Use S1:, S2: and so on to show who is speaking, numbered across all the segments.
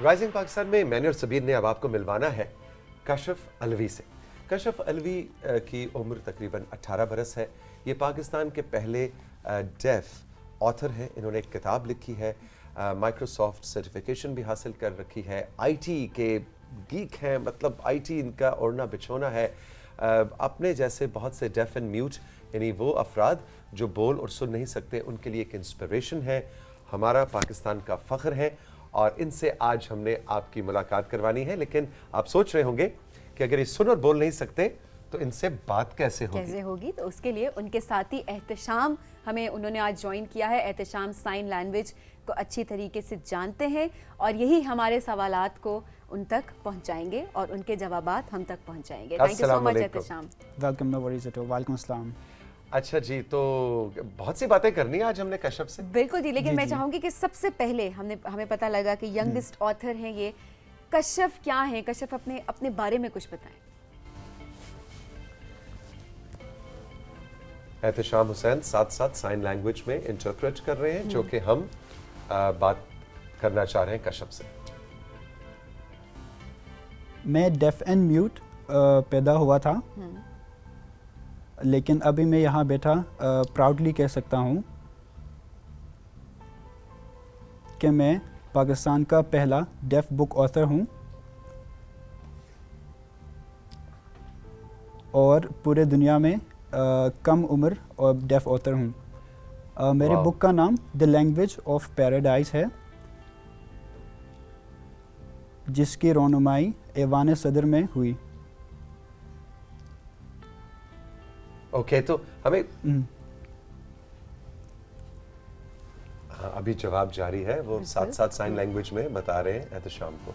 S1: Rising Pakistan میں میں نے اور سبیر نے اب آپ کو ملوانا ہے کشف الوی سے. کشف الوی کی عمر تقریباً 18 برس ہے. یہ پاکستان کے پہلے ڈیف آتھر ہیں. انہوں نے ایک کتاب لکھی ہے, مائکروسافٹ سرٹیفیکیشن بھی حاصل کر رکھی ہے, آئی ٹی کے گیک ہیں, مطلب آئی ٹی ان کا اوڑھنا بچھونا ہے. اپنے جیسے بہت سے ڈیف اینڈ میوٹ یعنی وہ افراد جو بول اور سن نہیں سکتے ان کے لیے ایک انسپریشن ہے, ہمارا پاکستان کا فخر ہے, اور ان سے آج ہم نے آپ کی ملاقات کروانی ہے. لیکن آپ سوچ رہے ہوں گے کہ اگر یہ سن اور بول نہیں سکتے تو ان سے بات کیسے ہوگی؟
S2: تو اس کے لیے ان کے ساتھی احتشام ہمیں انہوں نے آج جوائن کیا ہے. احتشام سائن لینگویج کو اچھی طریقے سے جانتے ہیں اور یہی ہمارے سوالات کو ان تک پہنچائیں گے اور ان کے جوابات ہم تک پہنچائیں گے. Thank you so much Ehtesham.
S3: Welcome. No worries at all. وعلیکم السلام.
S1: اچھا جی, تو بہت سی باتیں کرنی ہے آج ہم نے کشف سے.
S2: بالکل جی, لیکن میں چاہوں گی کہ سب سے پہلے ہمیں پتہ لگا کہ ینگسٹ آتھر ہیں یہ. کشف کیا ہیں؟ کشف اپنے بارے میں کچھ بتائیں.
S1: احتشام حسین ساتھ ساتھ سائن لینگویج میں انٹرپریٹ کر رہے ہیں, جو کہ ہم بات کرنا چاہ رہے ہیں کشف سے.
S3: میں ڈیف اینڈ میوٹ پیدا ہوا تھا, لیکن ابھی میں یہاں بیٹھا پراؤڈلی کہہ سکتا ہوں کہ میں پاکستان کا پہلا ڈیف بک آتھر ہوں اور پورے دنیا میں کم عمر اور ڈیف آتھر ہوں. میرے بک کا نام دی لینگویج آف پیراڈائز ہے, جس کی رونمائی ایوان صدر میں ہوئی.
S1: اوکے, تو ہمیں ابھی جواب جاری ہے, وہ ساتھ ساتھ سائن لینگویج میں بتا رہے ہیں احتشام کو.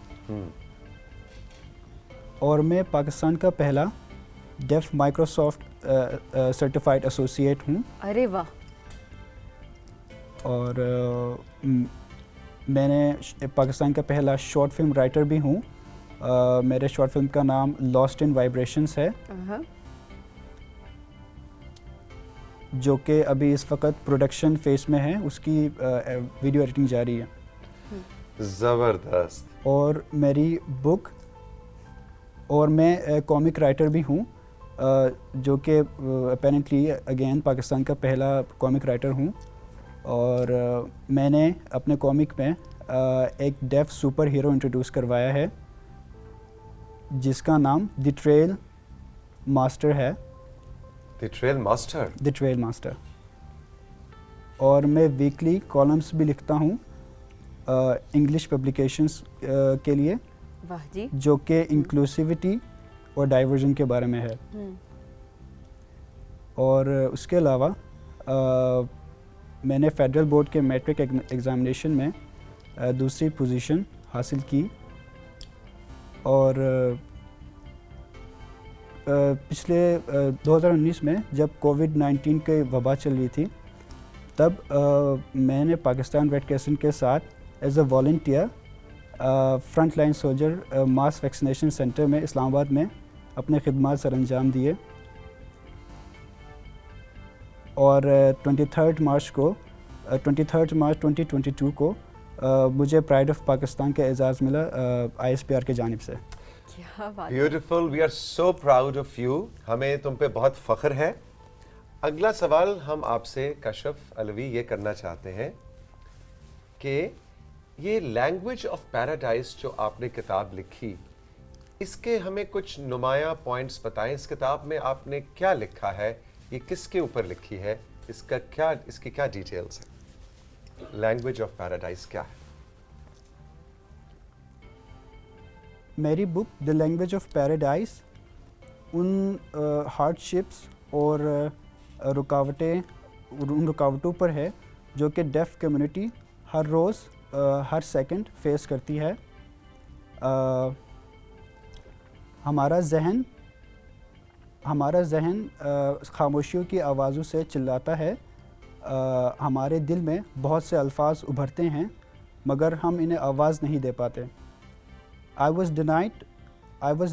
S3: اور میں پاکستان کا پہلا ڈیف مائکروسافٹ سرٹیفائڈ ایسوسیٹ ہوں.
S2: ارے واہ.
S3: اور میں نے پاکستان کا پہلا شارٹ فلم رائٹر بھی ہوں. میرے شارٹ فلم کا نام لاسٹ ان وائبریشنز ہے, جو کہ ابھی اس وقت پروڈکشن فیس میں ہے. اس کی ویڈیو ایڈیٹنگ جاری ہے.
S1: زبردست.
S3: اور میری بک, اور میں کامک رائٹر بھی ہوں, جو کہ اپیرنٹلی اگین پاکستان کا پہلا کامک رائٹر ہوں. اور میں نے اپنے کامک میں ایک ڈیف سپر ہیرو انٹروڈیوس کروایا ہے, جس کا نام دی ٹریل ماسٹر ہے.
S1: دی ٹریل ماسٹر.
S3: دی ٹریل ماسٹر. اور میں ویکلی کالمس بھی لکھتا ہوں انگلش پبلیکیشنس کے لیے, جو کہ انکلوسیوٹی اور ڈائیورژن کے بارے میں ہے. اور اس کے علاوہ میں نے فیڈرل بورڈ کے میٹرک ایگزامینیشن میں دوسری پوزیشن حاصل کی. اور پچھلے 2019 میں جب کووڈ-19 کی وبا چل رہی تھی, تب میں نے پاکستان ریڈ کریسنٹ کے ساتھ as a volunteer front line soldier mass vaccination centre میں اسلام آباد میں اپنے خدمات سر انجام دیے. اور 23 مارچ 2022 کو مجھے پرائڈ آف پاکستان کا اعزاز ملا ISPR کی جانب سے.
S1: Beautiful. We are so proud of you. ہمیں تم پہ بہت فخر ہے. اگلا سوال ہم آپ سے کشف الوی یہ کرنا چاہتے ہیں کہ یہ لینگویج آف پیراڈائز جو آپ نے کتاب لکھی, اس کے ہمیں کچھ نمایاں پوائنٹس بتائیں. اس کتاب میں آپ نے کیا لکھا ہے, یہ کس کے اوپر لکھی ہے, اس کی کیا ڈیٹیلز ہیں؟ لینگویج آف پیراڈائز کیا ہے؟
S3: میری book the language of paradise in hardships اور رکاوٹوں پر ہے جو کہ ڈیف کمیونٹی ہر روز ہر سیکنڈ فیس کرتی ہے. ہمارا ذہن خاموشیوں کی آوازوں سے چلاتا ہے. ہمارے دل میں بہت سے الفاظ ابھرتے ہیں, مگر ہم انہیں آواز نہیں دے پاتے. I was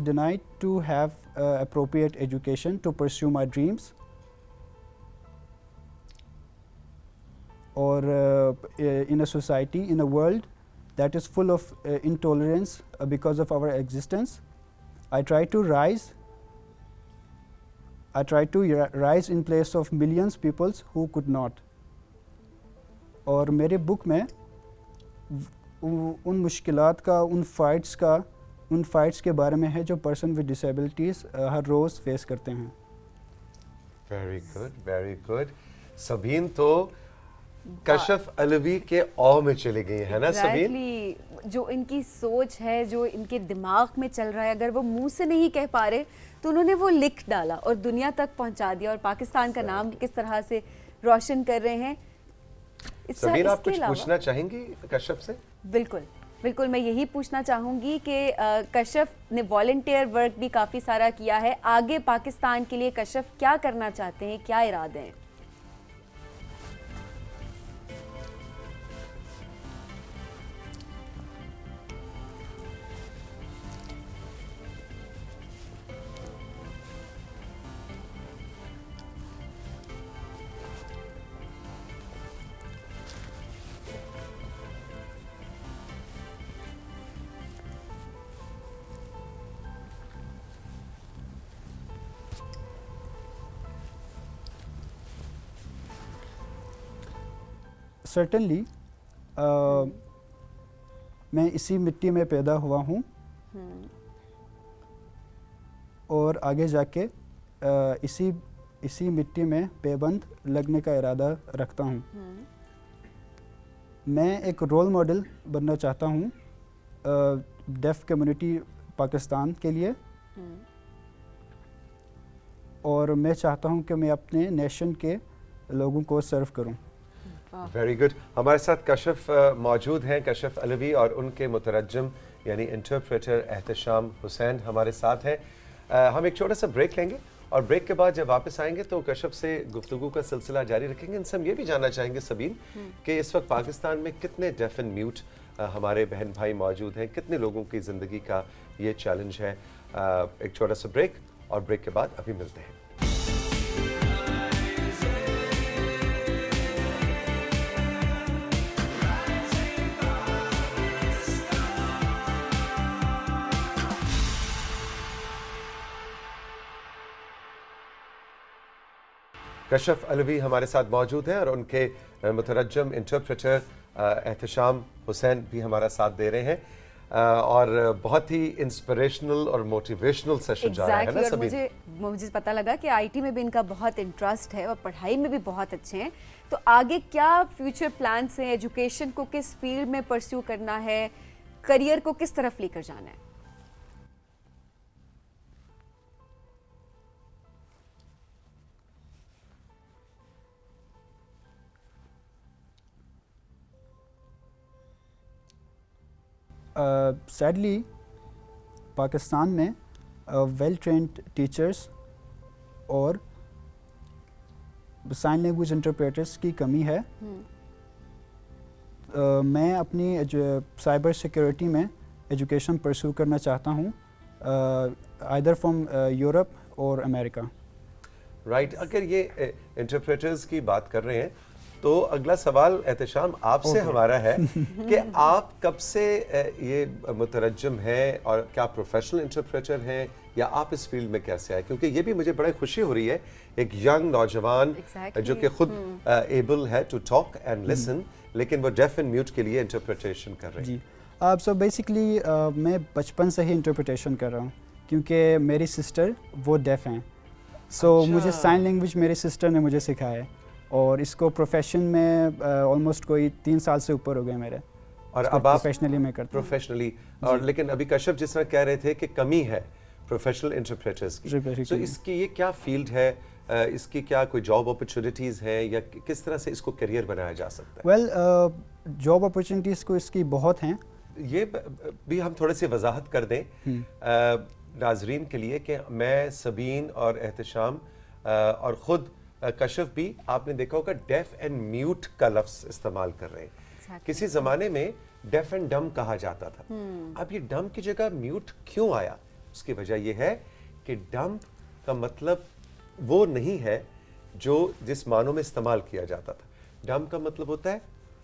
S3: denied to have appropriate education to pursue my dreams. Or in a society, in a world that is full of intolerance because of our existence. I try to rise in place of millions peoples who could not. اور میرے بک میں ان مشکلات کا ان fights کے بارے میں ہے جو پرسن ود ڈسیبلٹیز ہر روز فیس کرتے ہیں.
S1: Very good. سبین تو کشف علوی کے او میں چلی گئی ہے نا سبین؟
S2: جو ان کی سوچ ہے، جو ان کے دماغ میں چل رہا ہے، اگر وہ منہ سے نہیں کہہ پا رہے تو انہوں نے وہ لکھ ڈالا اور دنیا تک پہنچا دیا اور پاکستان کا نام کس طرح سے روشن کر رہے ہیں.
S1: سبین آپ کچھ پوچھنا چاہیں گی کشف سے؟
S2: بالکل میں یہی پوچھنا چاہوں گی کہ کشف نے والنٹیئر ورک بھی کافی سارا کیا ہے. آگے پاکستان کے لیے کشف کیا کرنا چاہتے ہیں، کیا ارادے ہیں؟
S3: سرٹنلی میں اسی مٹی میں پیدا ہوا ہوں اور آگے جا کے اسی مٹی میں پیبند لگنے کا ارادہ رکھتا ہوں. میں ایک رول ماڈل بننا چاہتا ہوں ڈیف کمیونٹی پاکستان کے لیے، اور میں چاہتا ہوں کہ میں اپنے نیشن کے لوگوں کو سرو کروں.
S1: Very good. ہمارے ساتھ کشف موجود ہیں، کشف علوی، اور ان کے مترجم یعنی انٹرپریٹر احتشام حسین ہمارے ساتھ ہیں. ہم ایک چھوٹا سا بریک لیں گے اور بریک کے بعد جب واپس آئیں گے تو کشف سے گفتگو کا سلسلہ جاری رکھیں گے. ان سے ہم یہ بھی جاننا چاہیں گے سبین کہ اس وقت پاکستان میں کتنے ڈیف اینڈ میوٹ ہمارے بہن بھائی موجود ہیں، کتنے لوگوں کی زندگی کا یہ چیلنج ہے. ایک چھوٹا سا بریک اور بریک کے بعد ابھی ملتے ہیں. کشف علوی ہمارے ساتھ موجود ہیں اور ان کے مترجم انٹرپریٹر احتشام حسین بھی ہمارا ساتھ دے رہے ہیں، اور بہت ہی انسپریشنل اور موٹیویشنل سیشن جا رہا ہے نا سبین؟
S2: مجھے پتہ لگا کہ آئی ٹی میں بھی ان کا بہت انٹرسٹ ہے اور پڑھائی میں بھی بہت اچھے ہیں. تو آگے کیا فیوچر پلانس ہیں؟ ایجوکیشن کو کس فیلڈ میں پرسیو کرنا ہے، کریئر کو کس طرف لے کر جانا ہے؟
S3: سیڈلی پاکستان میں ویل ٹرینڈ ٹیچرس اور سائن لینگویج انٹرپریٹرس کی کمی ہے. میں اپنی سائبر سیکیورٹی میں ایجوکیشن پرسیو کرنا چاہتا ہوں، آئدر فرام یورپ اور امریکہ.
S1: رائٹ. اگر یہ انٹرپریٹرز کی بات کر رہے ہیں تو اگلا سوال احتشام آپ سے ہمارا ہے کہ آپ کب سے یہ مترجم ہیں اور کیا پروفیشنل انٹرپریٹر ہیں، یا آپ اس فیلڈ میں کیسے آئے؟ کیونکہ یہ بھی مجھے بڑا خوشی ہو رہی ہے، ایک ینگ نوجوان جو کہ خود ایبل ہے ٹو ٹاک اینڈ لسن، لیکن وہ ڈیف اینڈ میوٹ کے لیے انٹرپریٹیشن کر رہے ہیں.
S3: جی سو بیسکلی میں بچپن سے ہی انٹرپریٹیشن کر رہا ہوں کیونکہ میری سسٹر وہ ڈیف ہیں. سو مجھے سائن لینگویج میری سسٹر نے مجھے سکھایا ہے، اور اس کو پروفیشن میں آلموسٹ کوئی 3 سال سے اوپر ہو گئے میرے.
S1: اور اب آپ
S3: پروفیشنلی میں کرتا ہوں.
S1: پروفیشنلی. اور لیکن ابھی کشف جس طرح کہہ رہے تھے کہ کمی ہے پروفیشنل انٹرپریٹرز کی، تو اس کی یہ کیا فیلڈ ہے، اس کی کیا کوئی جاب اپرچونیٹیز ہیں، یا کس طرح سے اس کو کیریئر بنایا جا سکتا ہے؟
S3: ویل جاب اپرچونیٹیز کو اس کی بہت ہیں.
S1: یہ بھی ہم تھوڑے سی وضاحت کر دیں ناظرین کے لیے کہ میں، سبین اور احتشام اور خود کشف بھی، آپ نے دیکھا ہوگا ڈیف اینڈ میوٹ کا لفظ استعمال کر رہے ہیں. کسی زمانے میں ڈیف اینڈ ڈم کہا جاتا تھا. اب یہ ڈم کی جگہ میوٹ کیوں آیا؟ اس کی وجہ یہ ہے کہ ڈم کا مطلب وہ نہیں ہے جو جس معنوں میں استعمال کیا جاتا تھا. ڈم کا مطلب ہوتا ہے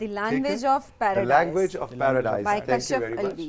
S2: The language of paradise.
S1: The language of paradise.
S2: By
S1: Thank you
S2: Kashaf
S1: very much.
S2: Alvi.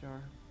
S4: Sure.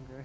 S4: Okay.